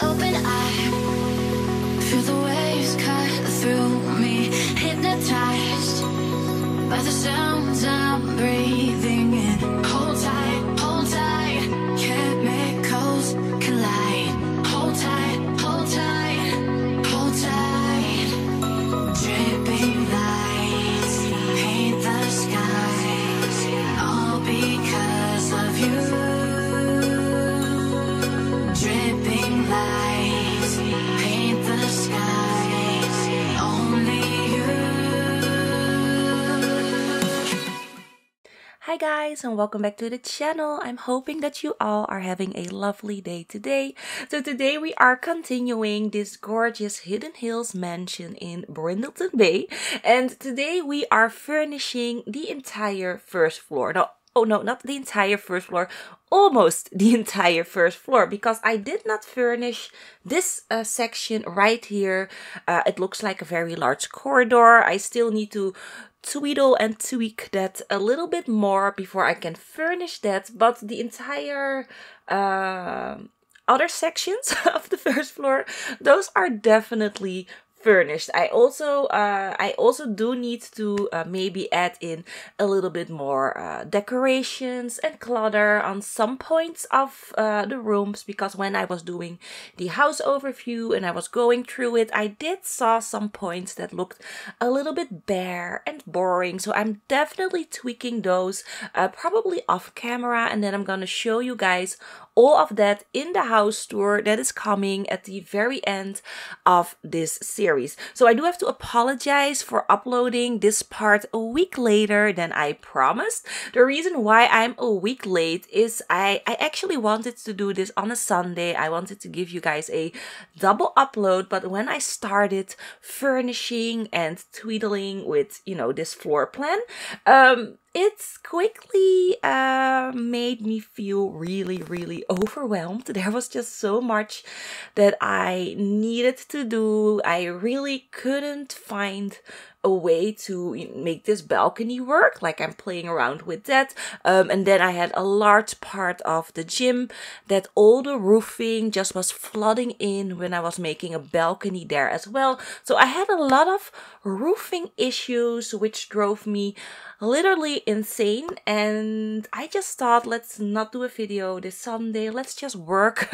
open eye, feel the waves cut through me, hypnotized by the sounds I'm breathing in. Hold tight, chemicals collide. Hold tight, hold tight, hold tight. Dripping lights paint the skies, all because of you. Dripping lights paint the skies, only you. Hi guys, and welcome back to the channel. I'm hoping that you all are having a lovely day today. So today we are continuing this gorgeous Hidden Hills mansion in Brindleton Bay, and today we are furnishing the entire first floor. No, not the entire first floor, almost the entire first floor, because I did not furnish this section right here. It looks like a very large corridor. I still need to tweedle and tweak that a little bit more before I can furnish that, but the entire other sections of the first floor, those are definitely furnished. I also do need to maybe add in a little bit more decorations and clutter on some points of the rooms, because when I was doing the house overview and I was going through it, I did saw some points that looked a little bit bare and boring. So I'm definitely tweaking those probably off camera, and then I'm gonna show you guys all of that in the house tour that is coming at the very end of this series. So I do have to apologize for uploading this part a week later than I promised. The reason why I'm a week late is I actually wanted to do this on a Sunday. I wanted to give you guys a double upload, but when I started furnishing and tweedling with, you know, this floor plan, it's quickly made me feel really overwhelmed. There was just so much that I needed to do. I really couldn't find a way to make this balcony work. Like, I'm playing around with that. And then I had a large part of the gym that all the roofing just was flooding in when I was making a balcony there as well. So I had a lot of roofing issues, which drove me literally insane, and I just thought, let's not do a video this Sunday. Let's just work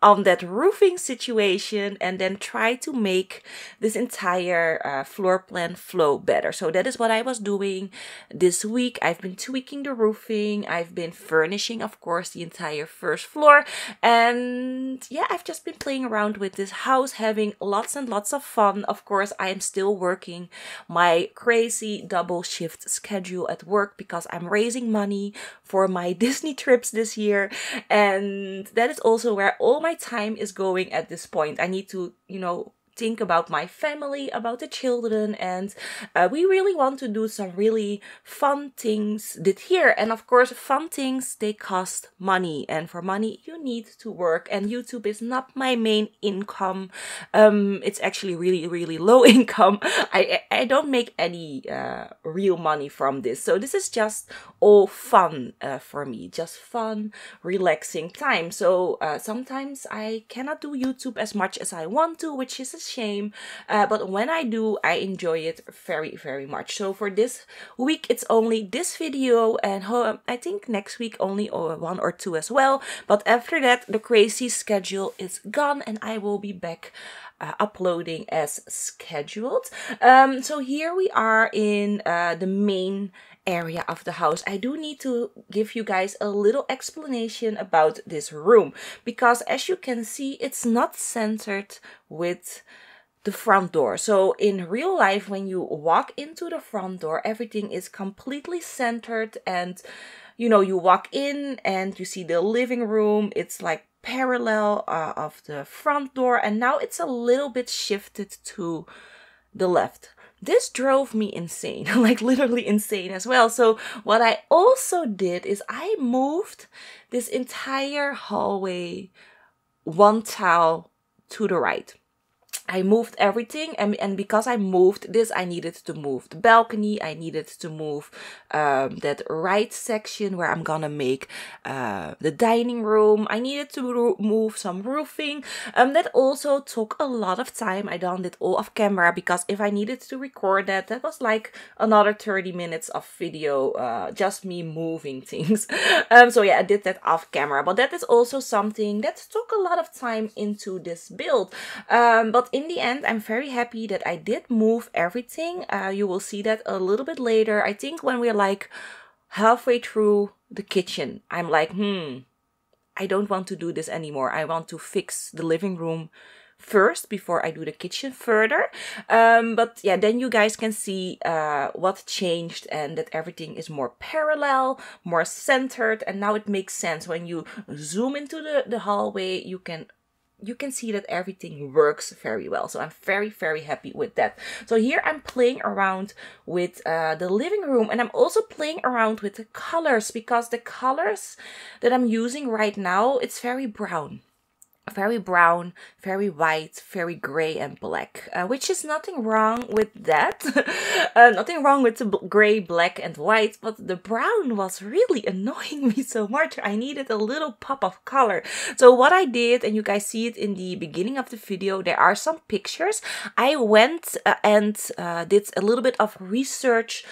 on that roofing situation and then try to make this entire floor plan flow better. So that is what I was doing this week. I've been tweaking the roofing. I've been furnishing, of course, the entire first floor, and yeah, I've just been playing around with this house, having lots and lots of fun. Of course, I am still working my crazy double shift schedule at work because I'm raising money for my Disney trips this year, and that is also where all my time is going at this point. I need to, you know, think about my family, about the children, and we really want to do some really fun things this year. And of course, fun things, they cost money, and for money you need to work, and YouTube is not my main income. It's actually really low income. I don't make any real money from this, so this is just all fun for me, just fun, relaxing time. So sometimes I cannot do YouTube as much as I want to, which is a shame, but when I do, I enjoy it very much. So for this week, it's only this video, and I think next week only one or two as well, but after that the crazy schedule is gone and I will be back uploading as scheduled. So here we are in the main area of the house. I do need to give you guys a little explanation about this room, because as you can see, it's not centered with the front door. So in real life, when you walk into the front door, everything is completely centered, and you know, you walk in and you see the living room. It's like parallel of the front door, and now it's a little bit shifted to the left. This drove me insane, like literally insane as well. So what I also did is I moved this entire hallway one tile to the right. I moved everything, and because I moved this, I needed to move the balcony. I needed to move that right section where I'm gonna make the dining room. I needed to move some roofing. That also took a lot of time. I done it all off camera because if I needed to record that was like another 30 minutes of video, just me moving things. So yeah, I did that off camera, but that is also something that took a lot of time into this build. But in the end, I'm very happy that I did move everything. You will see that a little bit later. I think when we're like halfway through the kitchen, I'm like, I don't want to do this anymore. I want to fix the living room first before I do the kitchen further. But yeah, then you guys can see what changed and that everything is more parallel, more centered, and now it makes sense. When you zoom into the hallway, you can see that everything works very well. So I'm very, very happy with that. So here I'm playing around with the living room, and I'm also playing around with the colors, because the colors that I'm using right now, it's very brown. Very brown, very white, very gray and black, which is nothing wrong with that. Nothing wrong with the gray, black and white, but the brown was really annoying me so much. I needed a little pop of color. So what I did, and you guys see it in the beginning of the video, there are some pictures. I went and did a little bit of research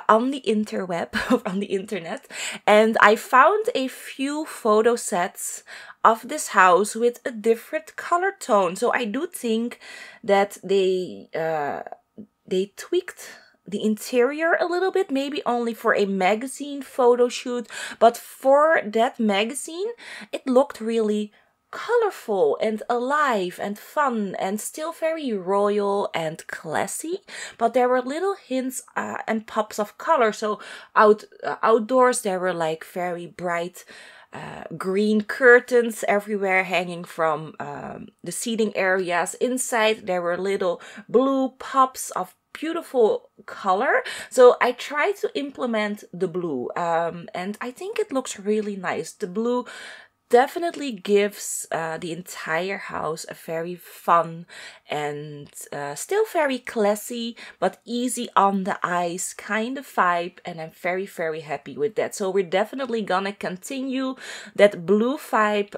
on the interweb, on the internet, and I found a few photo sets of this house with a different color tone. So I do think that they tweaked the interior a little bit, maybe only for a magazine photo shoot, but for that magazine it looked really colorful and alive and fun and still very royal and classy, but there were little hints and pops of color. So outdoors there were like very bright green curtains everywhere hanging from the seating areas. Inside there were little blue pops of beautiful color. So I tried to implement the blue, and I think it looks really nice. The blue definitely gives the entire house a very fun and still very classy but easy on the eyes kind of vibe, and I'm very, very happy with that. So we're definitely gonna continue that blue vibe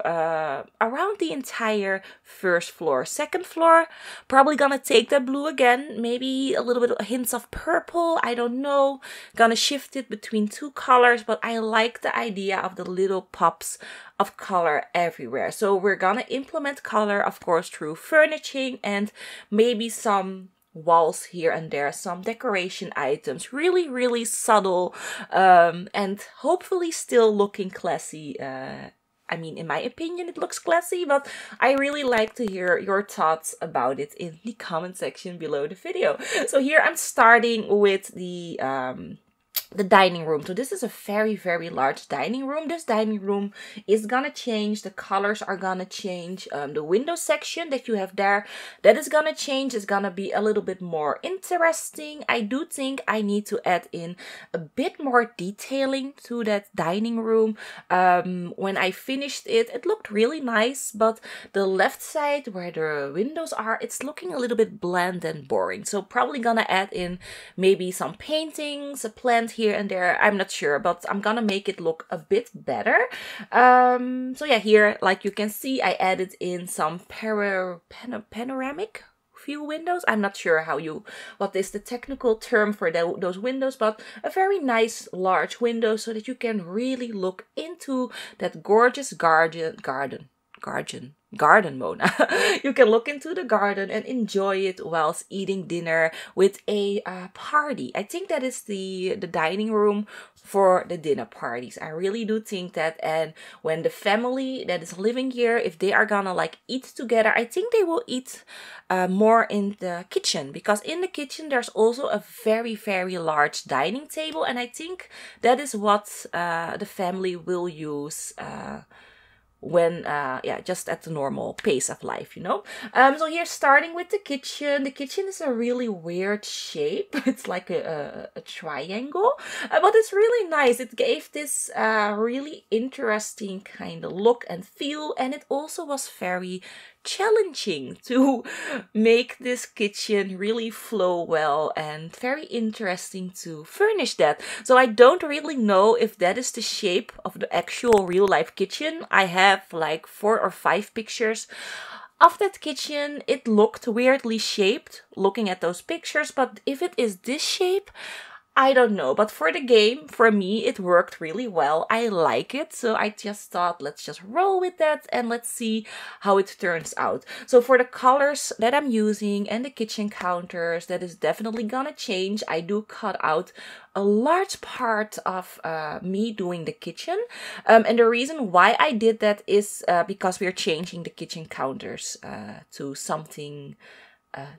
around the entire first floor. Second floor, probably gonna take that blue again, maybe a little bit of hints of purple, I don't know, gonna shift it between two colors, but I like the idea of the little pops of color everywhere. So we're gonna implement color, of course, through furnishing and maybe some walls here and there, some decoration items, really, really subtle, and hopefully still looking classy. I mean, in my opinion, it looks classy, but I really like to hear your thoughts about it in the comment section below the video. So here I'm starting with the dining room. So this is a very, very large dining room. This dining room is gonna change. The colors are gonna change. The window section that you have there, that is gonna change. It's gonna be a little bit more interesting. I do think I need to add in a bit more detailing to that dining room. When I finished it, it looked really nice, but the left side where the windows are, it's looking a little bit bland and boring. So probably gonna add in maybe some paintings, a plant here and there, I'm not sure, but I'm gonna make it look a bit better. So yeah, here, like you can see, I added in some panoramic view windows. I'm not sure what is the technical term for those windows, but a very nice large window so that you can really look into that gorgeous garden mode. You can look into the garden and enjoy it whilst eating dinner with a party. I think that is the dining room for the dinner parties. I really do think that, and when the family that is living here, if they are gonna like eat together, I think they will eat more in the kitchen, because in the kitchen there's also a very, very large dining table, and I think that is what the family will use when yeah, just at the normal pace of life, you know. So here, starting with the kitchen is a really weird shape. It's like a triangle, but it's really nice. It gave this really interesting kind of look and feel, and it also was very challenging to make this kitchen really flow well and very interesting to furnish that. So I don't really know if that is the shape of the actual real life kitchen. I have like 4 or 5 pictures of that kitchen. It looked weirdly shaped looking at those pictures, but if it is this shape, I don't know, but for the game, for me, it worked really well. I like it, so I just thought, let's just roll with that and let's see how it turns out. So for the colors that I'm using and the kitchen counters, that is definitely gonna change. I do cut out a large part of me doing the kitchen. And the reason why I did that is because we are changing the kitchen counters to something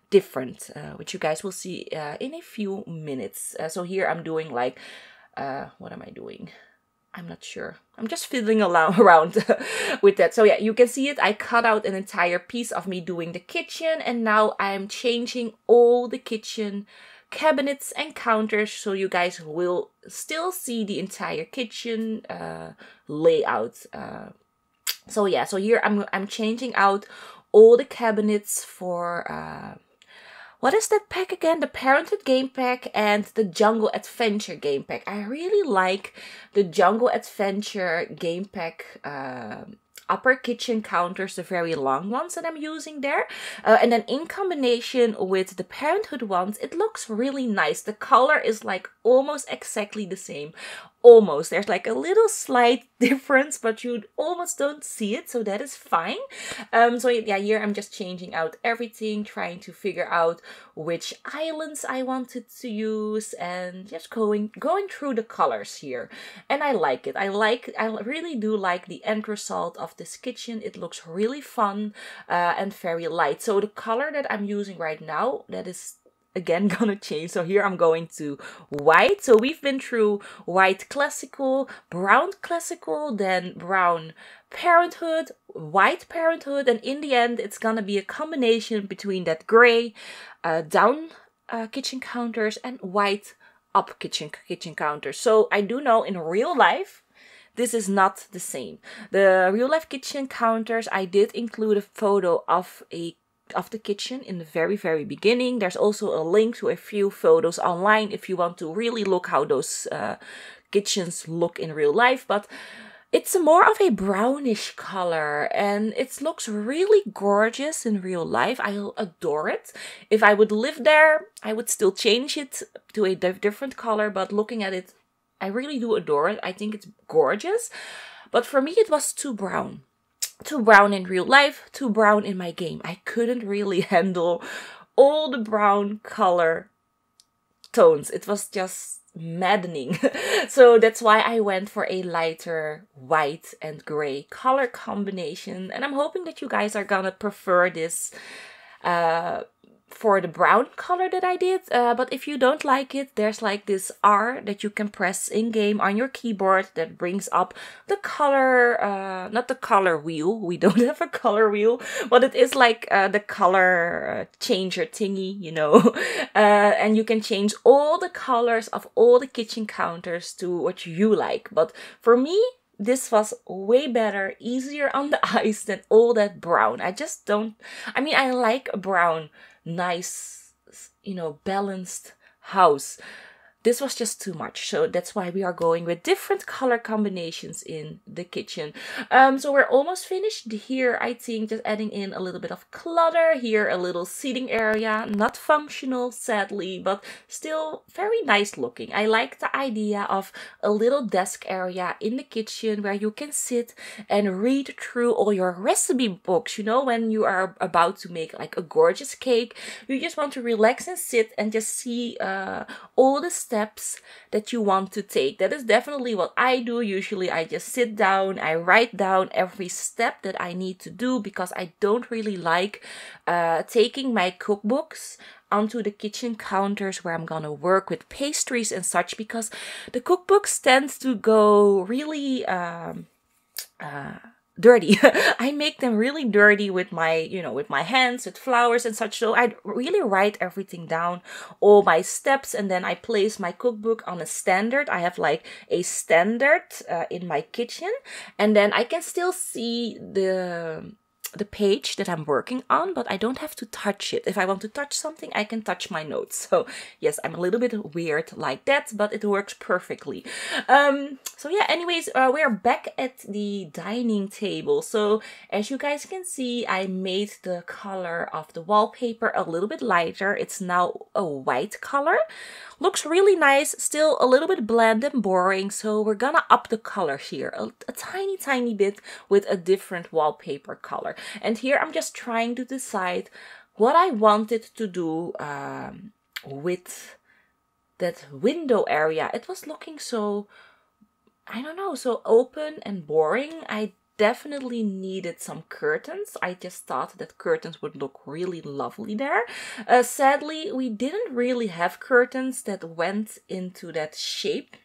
different, which you guys will see in a few minutes. So here I'm doing like, what am I doing? I'm not sure. I'm just fiddling around with that. So yeah, you can see it. I cut out an entire piece of me doing the kitchen, and now I'm changing all the kitchen cabinets and counters, so you guys will still see the entire kitchen layout. So yeah, so here I'm changing out all the cabinets for what is that pack again? The Parenthood game pack and the Jungle Adventure game pack. I really like the Jungle Adventure game pack upper kitchen counters, the very long ones that I'm using there. And then in combination with the Parenthood ones, it looks really nice. The color is like almost exactly the same. Almost. There's like a little slight difference, but you almost don't see it, so that is fine. So yeah, here I'm just changing out everything, trying to figure out which islands I wanted to use, and just going through the colors here. And I like it. I really do like the end result of this kitchen. It looks really fun and very light. So the color that I'm using right now, that is again gonna change. So here I'm going to white. So we've been through white classical, brown classical, then brown Parenthood, white Parenthood, and in the end it's gonna be a combination between that gray down kitchen counters and white up kitchen counters. So I do know in real life this is not the same. The real life kitchen counters, I did include a photo of the kitchen in the very beginning. There's also a link to a few photos online if you want to really look how those kitchens look in real life. But it's more of a brownish color and it looks really gorgeous in real life. I adore it. If I would live there, I would still change it to a different color, but looking at it, I really do adore it. I think it's gorgeous. But for me, it was too brown. Too brown in real life, too brown in my game. I couldn't really handle all the brown color tones. It was just maddening. So that's why I went for a lighter white and gray color combination. And I'm hoping that you guys are gonna prefer this for the brown color that I did. But if you don't like it, there's like this R that you can press in game on your keyboard that brings up the color, not the color wheel. We don't have a color wheel, but it is like the color changer thingy, you know. And you can change all the colors of all the kitchen counters to what you like. But for me, this was way better, easier on the eyes than all that brown. I just don't, I mean, I like a brown, nice, you know, balanced house. This was just too much, so that's why we are going with different color combinations in the kitchen. So we're almost finished here. I think just adding in a little bit of clutter here, a little seating area, not functional sadly, but still very nice looking. I like the idea of a little desk area in the kitchen where you can sit and read through all your recipe books. You know, when you are about to make like a gorgeous cake, you just want to relax and sit and just see all the steps that you want to take. That is definitely what I do. Usually I just sit down, I write down every step that I need to do, because I don't really like taking my cookbooks onto the kitchen counters where I'm gonna work with pastries and such, because the cookbooks tend to go really dirty. I make them really dirty with my, you know, with my hands, with flowers and such. So I really write everything down, all my steps, and then I place my cookbook on a standard. I have like a standard in my kitchen, and then I can still see the the page that I'm working on, but I don't have to touch it. If I want to touch something, I can touch my notes. So yes, I'm a little bit weird like that, but it works perfectly. So yeah, anyways, we're back at the dining table. So as you guys can see, I made the color of the wallpaper a little bit lighter. It's now a white color. Looks really nice, still a little bit bland and boring, so we're gonna up the color here a tiny bit with a different wallpaper color. And here I'm just trying to decide what I wanted to do with that window area. It was looking so, I don't know, so open and boring. I definitely needed some curtains. I just thought that curtains would look really lovely there. Sadly, we didn't really have curtains that went into that shape.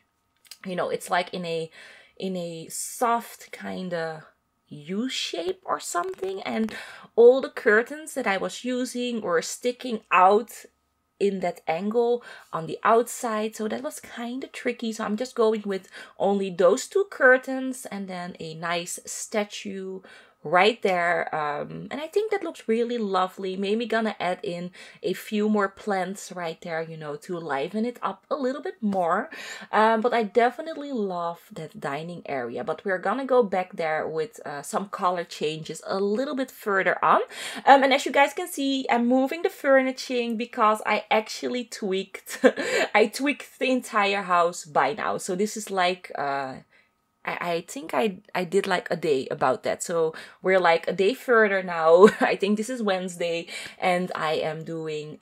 You know, it's like in a soft kind of U shape or something, and all the curtains that I was using were sticking out in that angle on the outside, so that was kind of tricky. So I'm just going with only those two curtains and then a nice statue right there, and I think that looks really lovely. Maybe gonna add in a few more plants right there, you know, to liven it up a little bit more. But I definitely love that dining area, but we're gonna go back there with some color changes a little bit further on. And as you guys can see, I'm moving the furnishing because I actually tweaked I tweaked the entire house by now. So this is like I think I did like a day about that. So we're like a day further now. I think this is Wednesday, and I am doing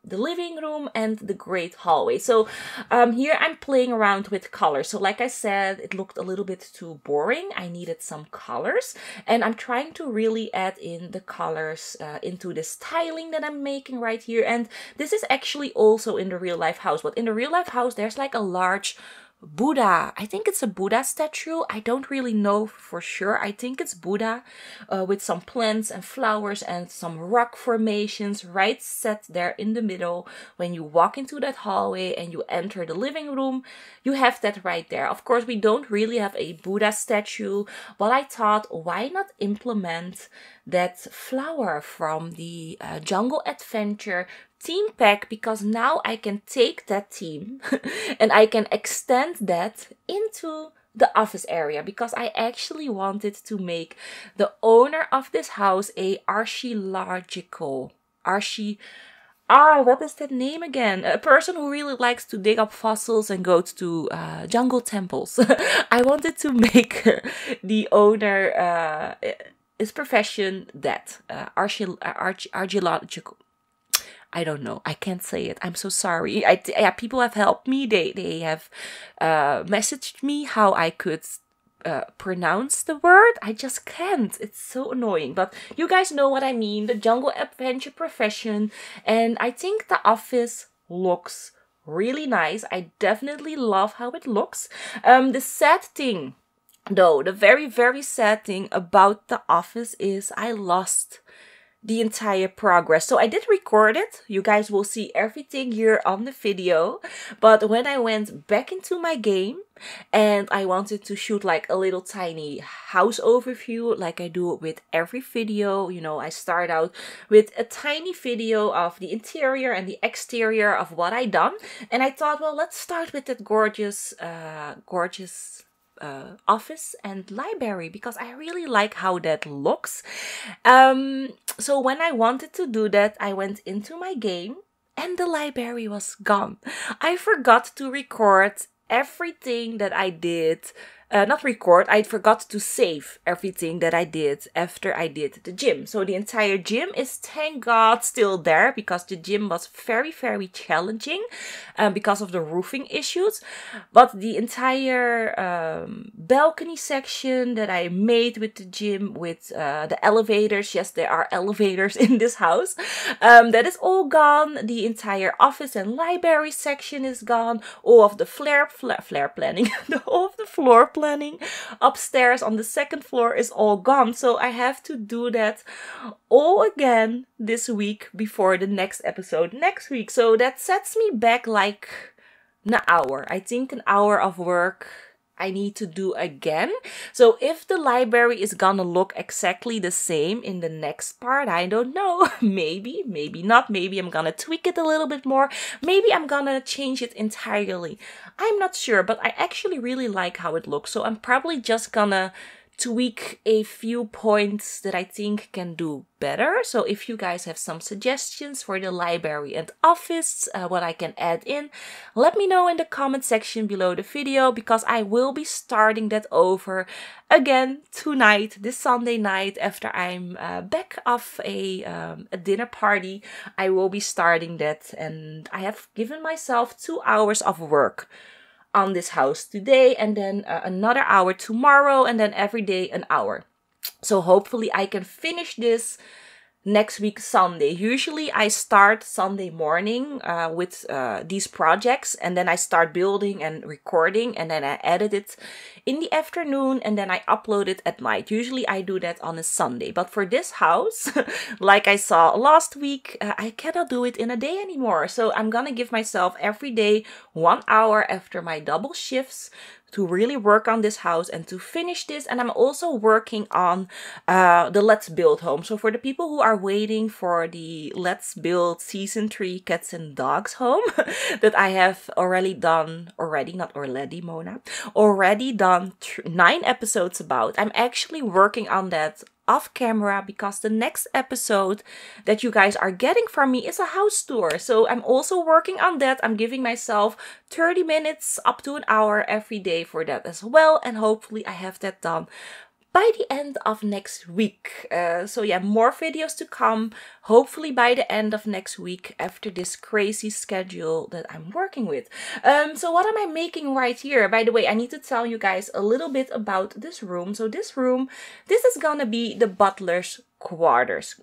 the living room and the great hallway. So here I'm playing around with colors. So like I said, it looked a little bit too boring. I needed some colors, and I'm trying to really add in the colors into this tiling that I'm making right here. And this is actually also in the real life house, but in the real life house there's like a large Buddha. I think it's a Buddha statue. I don't really know for sure. I think it's Buddha with some plants and flowers and some rock formations right set there in the middle. When you walk into that hallway and you enter the living room, you have that right there. Of course, we don't really have a Buddha statue, but I thought, why not implement that flower from the Jungle Adventure theme pack, because now I can take that theme and I can extend that into the office area, because I actually wanted to make the owner of this house a what is that name again? A person who really likes to dig up fossils and go to jungle temples. I wanted to make the owner his profession that archaeological. I don't know. I can't say it. I'm so sorry. Yeah, people have helped me. They have messaged me how I could pronounce the word. I just can't. It's so annoying. But you guys know what I mean. The Jungle Adventure profession. And I think the office looks really nice. I definitely love how it looks. The sad thing, though, the very, very sad thing about the office is I lost the entire progress. So I did record it. You guys will see everything here on the video. But when I went back into my game and I wanted to shoot like a little tiny house overview like I do with every video, you know, I start out with a tiny video of the interior and the exterior of what I done. And I thought, well, let's start with that gorgeous office and library, because I really like how that looks. So when I wanted to do that, I went into my game and the library was gone. I forgot to record everything that I did. I forgot to save everything that I did after I did the gym. So the entire gym is, thank God, still there, because the gym was very, very challenging because of the roofing issues. But the entire balcony section that I made with the gym, with the elevators, yes, there are elevators in this house, that is all gone. The entire office and library section is gone. All of the floor planning upstairs on the second floor is all gone. So I have to do that all again this week before the next episode next week. So that sets me back like an hour. I think an hour of work I need to do again. So if the library is gonna look exactly the same in the next part, I don't know. Maybe, maybe not. Maybe I'm gonna tweak it a little bit more. Maybe I'm gonna change it entirely. I'm not sure, but I actually really like how it looks. So I'm probably just gonna tweak a few points that I think can do better. So if you guys have some suggestions for the library and office, what I can add in, let me know in the comment section below the video, because I will be starting that over again tonight, this Sunday night, after I'm back off a dinner party. I will be starting that, and I have given myself 2 hours of work on this house today, and then another hour tomorrow, and then every day an hour. So hopefully I can finish this next week Sunday. Usually I start Sunday morning with these projects, and then I start building and recording, and then I edit it in the afternoon, and then I upload it at night. Usually I do that on a Sunday, but for this house, like I saw last week, I cannot do it in a day anymore. So I'm gonna give myself every day 1 hour after my double shifts to really work on this house and to finish this. And I'm also working on the Let's Build home. So for the people who are waiting for the Let's Build Season 3 Cats and Dogs home that I have already done, already done 9 episodes about. I'm actually working on that off camera, because the next episode that you guys are getting from me is a house tour. So I'm also working on that. I'm giving myself 30 minutes up to an hour every day for that as well. And hopefully I have that done by the end of next week. So yeah, more videos to come, hopefully by the end of next week, after this crazy schedule that I'm working with. So what am I making right here? By the way, I need to tell you guys a little bit about this room. So this is gonna be the butler's quarters.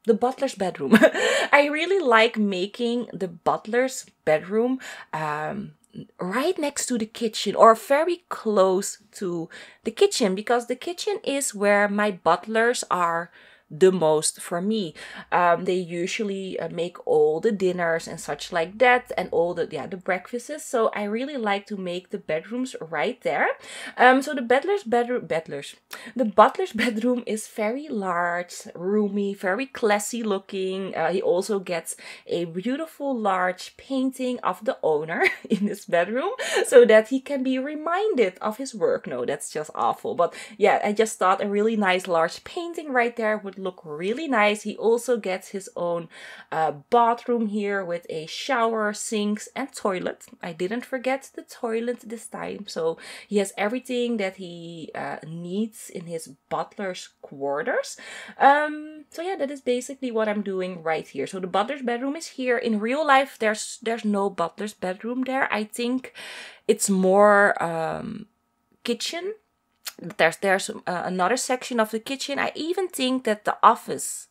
The butler's bedroom. I really like making the butler's bedroom right next to the kitchen, or very close to the kitchen, because the kitchen is where my butlers are the most for me. They usually make all the dinners and such like that, and all the breakfasts. So I really like to make the bedrooms right there. So the butler's bedroom is very large, roomy, very classy looking. He also gets a beautiful large painting of the owner in his bedroom, so that he can be reminded of his work. No, that's just awful. But yeah, I just thought a really nice large painting right there would look really nice. He also gets his own bathroom here with a shower, sinks, and toilet. I didn't forget the toilet this time. So he has everything that he needs in his butler's quarters. So yeah, that is basically what I'm doing right here. So the butler's bedroom is here. In real life, there's no butler's bedroom there. I think it's more kitchen. There's another section of the kitchen. I even think that the office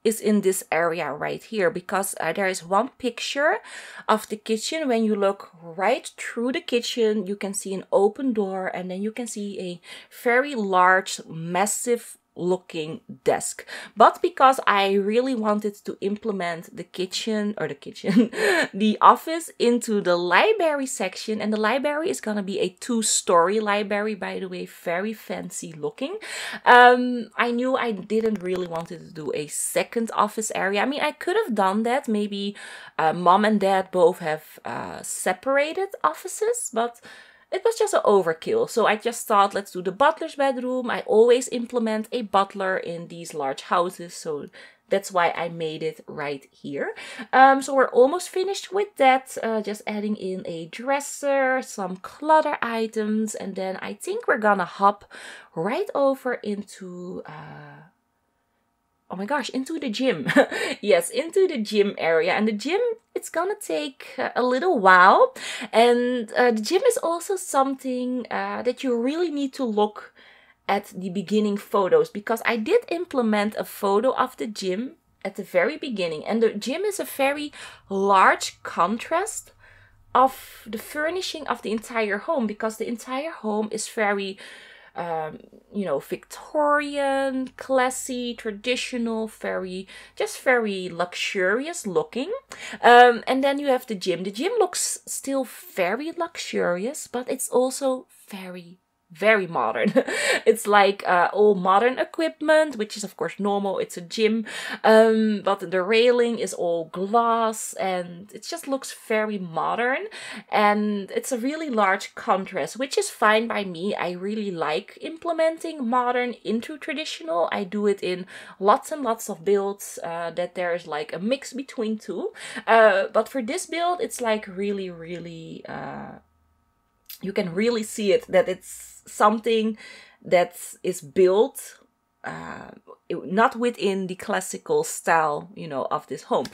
is in this area right here, because there is one picture of the kitchen. When you look right through the kitchen, you can see an open door, and then you can see a very large, massive looking desk. But because I really wanted to implement the office into the library section, and the library is gonna be a 2-story library, by the way, very fancy looking. I knew I didn't really want to do a second office area. I mean, I could have done that. Maybe mom and dad both have separated offices, but it was just an overkill. So I just thought, let's do the butler's bedroom. I always implement a butler in these large houses, so that's why I made it right here. So we're almost finished with that. Just adding in a dresser, some clutter items, and then I think we're gonna hop right over into oh my gosh, into the gym. Yes, into the gym area. And the gym, it's gonna take a little while. And the gym is also something that you really need to look at the beginning photos, because I did implement a photo of the gym at the very beginning. And the gym is a very large contrast of the furnishing of the entire home, because the entire home is very you know, Victorian, classy, traditional, just very luxurious looking. And then you have the gym. The gym looks still very luxurious, but it's also very modern. It's like all modern equipment, which is of course normal. It's a gym, but the railing is all glass and it just looks very modern, and it's a really large contrast, which is fine by me. I really like implementing modern into traditional. I do it in lots and lots of builds, that there's like a mix between two, but for this build it's like really you can really see it, that it's something that is built not within the classical style, you know, of this home.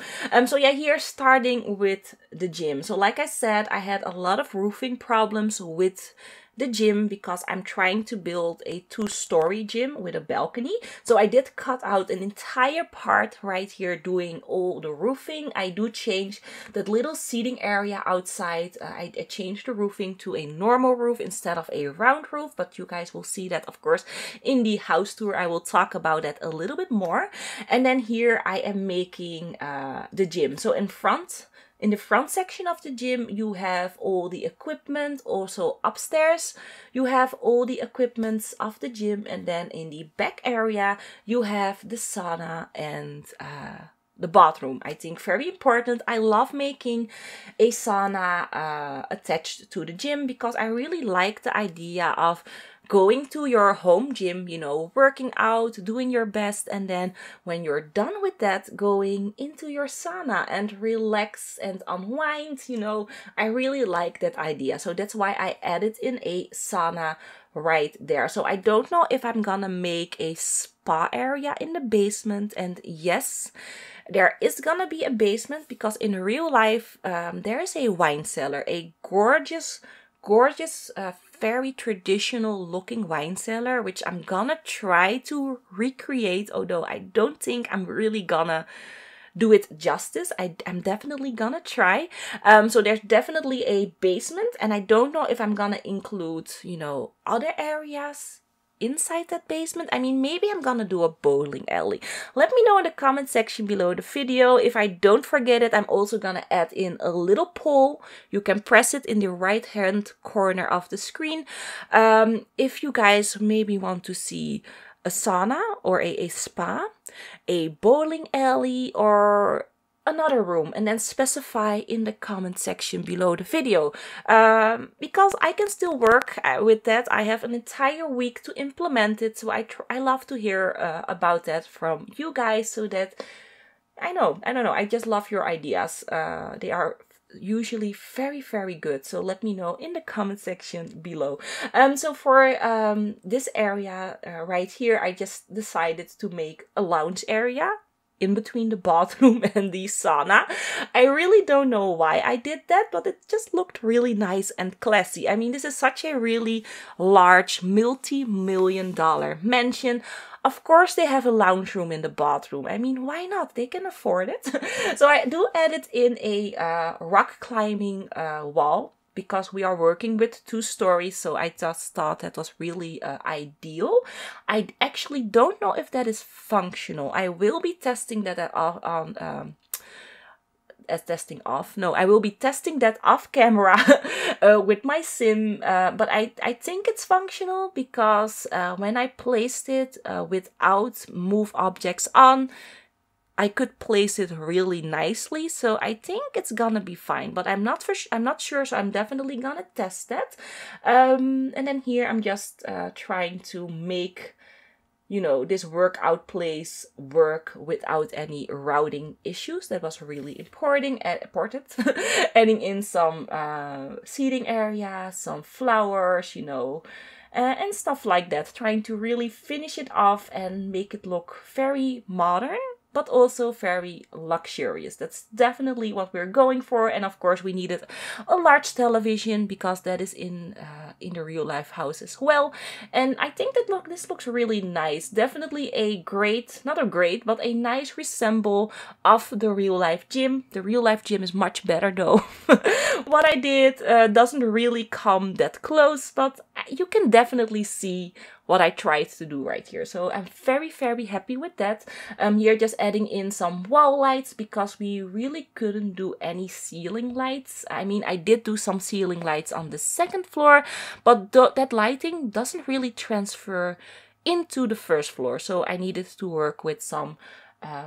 So yeah, here starting with the gym. So like I said, I had a lot of roofing problems with the gym because I'm trying to build a 2-story gym with a balcony. So I did cut out an entire part right here doing all the roofing. I do change that little seating area outside. I changed the roofing to a normal roof instead of a round roof, but you guys will see that of course in the house tour. I will talk about that a little bit more. And then here I am making the gym. So in the front section of the gym, you have all the equipment. Also upstairs, you have all the equipments of the gym. And then in the back area, you have the sauna and the bathroom. I think very important. I love making a sauna attached to the gym because I really like the idea of going to your home gym, you know, working out, doing your best, and then when you're done with that, going into your sauna and relax and unwind, you know. I really like that idea. So that's why I added in a sauna right there. So I don't know if I'm gonna make a spa area in the basement, and yes, there is gonna be a basement because in real life there is a wine cellar, a gorgeous, very traditional looking wine cellar, which I'm gonna try to recreate, although I don't think I'm really gonna do it justice. I'm definitely gonna try. So there's definitely a basement, and I don't know if I'm gonna include, you know, other areas inside that basement. I mean, maybe I'm gonna do a bowling alley. Let me know in the comment section below the video. If I don't forget it, I'm also gonna add in a little poll. You can press it in the right hand corner of the screen. If you guys maybe want to see a sauna or a spa, a bowling alley, or another room, and then specify in the comment section below the video, because I can still work with that. I have an entire week to implement it, so I love to hear about that from you guys, so that I don't know, I just love your ideas. They are usually very good, so let me know in the comment section below. So for this area right here, I just decided to make a lounge area in between the bathroom and the sauna. I really don't know why I did that, but it just looked really nice and classy. I mean, this is such a really large multi-million-dollar mansion. Of course, they have a lounge room in the bathroom. I mean, why not? They can afford it. So I do add it in a rock climbing wall, because we are working with 2 stories, so I just thought that was really ideal. I actually don't know if that is functional. I will be testing that on I will be testing that off camera with my sim, but I think it's functional because when I placed it without move objects on, I could place it really nicely, so I think it's gonna be fine. But I'm not sure, so I'm definitely gonna test that. And then here I'm just trying to make, you know, this workout place work without any routing issues. That was really important. Adding in some seating area, some flowers, you know, and stuff like that. Trying to really finish it off and make it look very modern, but also very luxurious. That's definitely what we're going for. And of course we needed a large television because that is in in the real life house as well. And I think that this looks really nice. Definitely a great, not a great, but a nice resemble of the real life gym. The real life gym is much better though. What I did doesn't really come that close, but you can definitely see what I tried to do right here. So I'm very, very happy with that. Here just adding in some wall lights because we really couldn't do any ceiling lights. I mean, I did do some ceiling lights on the second floor, but that lighting doesn't really transfer into the first floor. So I needed to work with some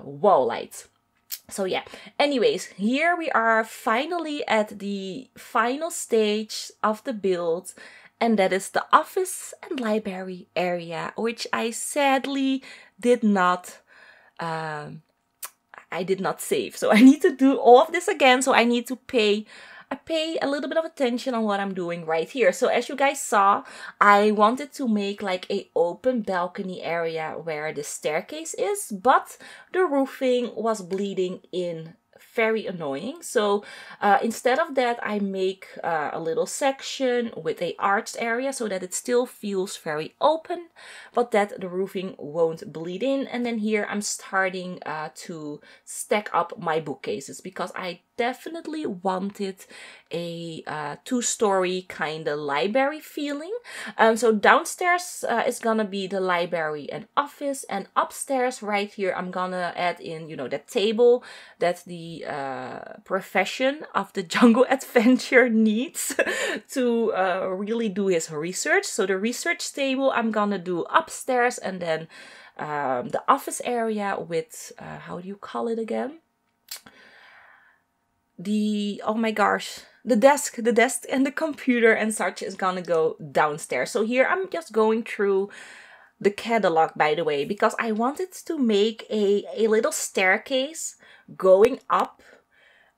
wall lights. So yeah, anyways, here we are finally at the final stage of the build. And that is the office and library area, which I sadly did not save. So I need to do all of this again. So I need to pay a little bit of attention on what I'm doing right here. So as you guys saw, I wanted to make like a open balcony area where the staircase is, but the roofing was bleeding in. Very annoying. So instead of that, I make a little section with a arched area so that it still feels very open, but that the roofing won't bleed in. And then here I'm starting to stack up my bookcases because I definitely wanted a two-story kind of library feeling. So downstairs is gonna be the library and office, and upstairs right here I'm gonna add in, you know, that table that the profession of the jungle adventure needs to really do his research. So the research table I'm gonna do upstairs, and then the office area with how do you call it again? Oh my gosh, the desk and the computer and such is gonna go downstairs. So here I'm just going through the catalog, by the way, because I wanted to make a little staircase going up,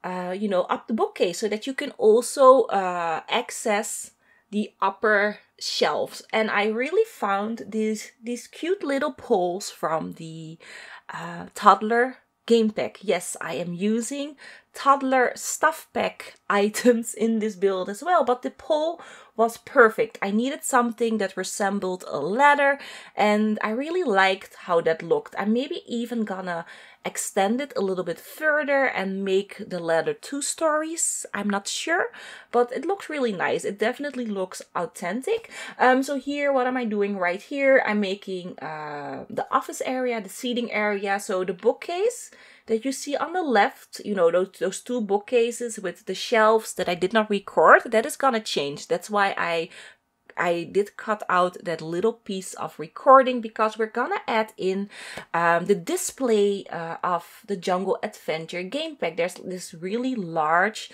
you know, up the bookcase so that you can also access the upper shelves. And I really found these cute little poles from the toddler game pack. Yes, I am using toddler stuff pack items in this build as well, but the pole was perfect. I needed something that resembled a ladder, and I really liked how that looked. I'm maybe even gonna extend it a little bit further and make the ladder 2 stories. I'm not sure, but it looks really nice. It definitely looks authentic. So here, what am I doing right here? I'm making the office area, the seating area. So the bookcase that you see on the left, you know, those 2 bookcases with the shelves that I did not record, that is gonna change. That's why I did cut out that little piece of recording, because we're gonna add in the display of the Jungle Adventure game pack. There's this really large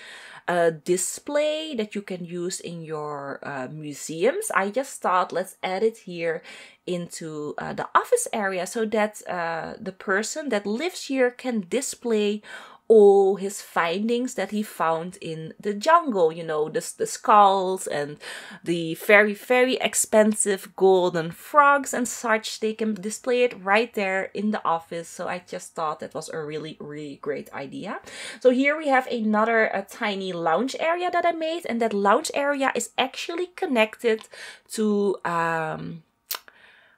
display that you can use in your museums. I just thought, let's add it here into the office area so that the person that lives here can display all his findings that he found in the jungle, you know, the skulls and the very, very expensive golden frogs and such. They can display it right there in the office. So I just thought that was a really, really great idea. So here we have another tiny lounge area that I made, and that lounge area is actually connected to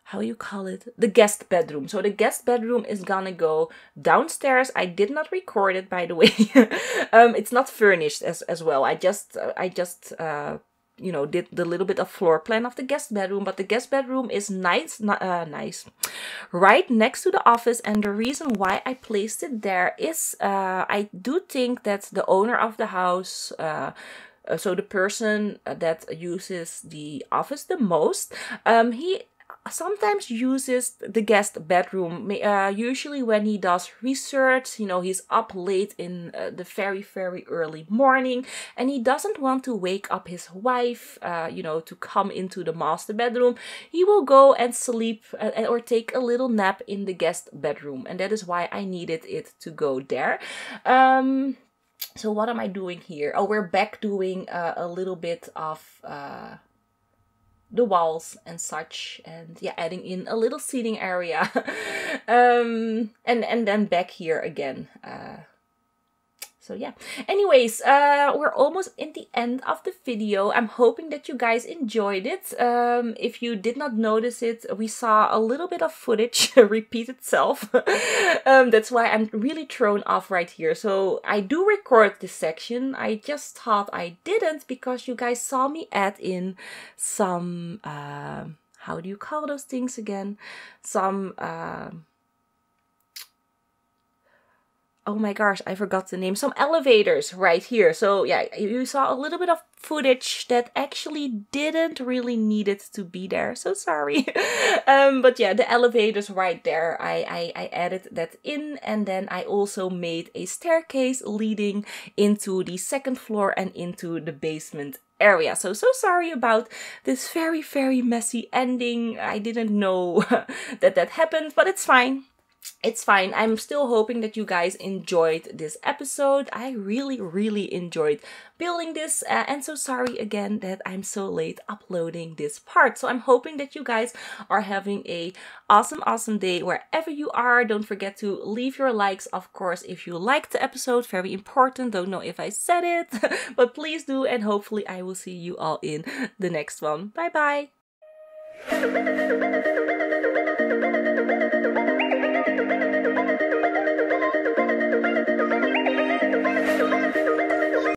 how you call it, the guest bedroom. So the guest bedroom is gonna go downstairs. I did not record it, by the way. It's not furnished as well. I just you know, did the little bit of floor plan of the guest bedroom, but the guest bedroom is nice right next to the office. And the reason why I placed it there is I do think that the owner of the house, so the person that uses the office the most, he sometimes uses the guest bedroom, usually when he does research. You know, he's up late in the very, very early morning, and he doesn't want to wake up his wife, you know, to come into the master bedroom. He will go and sleep or take a little nap in the guest bedroom, and that is why I needed it to go there. So what am I doing here? Oh, we're back doing a little bit of the walls and such, and yeah, adding in a little seating area. And then back here again, So yeah, anyways, we're almost in the end of the video. I'm hoping that you guys enjoyed it. If you did not notice it, we saw a little bit of footage repeat itself. That's why I'm really thrown off right here. So I do record this section. I just thought I didn't because you guys saw me add in some, how do you call those things again? Some, oh my gosh, I forgot the name. Some elevators right here. So yeah, you saw a little bit of footage that actually didn't really need it to be there. So sorry. But yeah, the elevators right there, I added that in. And then I also made a staircase leading into the second floor and into the basement area. So sorry about this very, very messy ending. I didn't know that happened, but it's fine. It's fine. I'm still hoping that you guys enjoyed this episode. I really, really enjoyed building this. And so sorry again that I'm so late uploading this part. So I'm hoping that you guys are having a awesome day wherever you are. Don't forget to leave your likes, of course, if you liked the episode. Very important. Don't know if I said it, but please do. And hopefully I will see you all in the next one. Bye bye.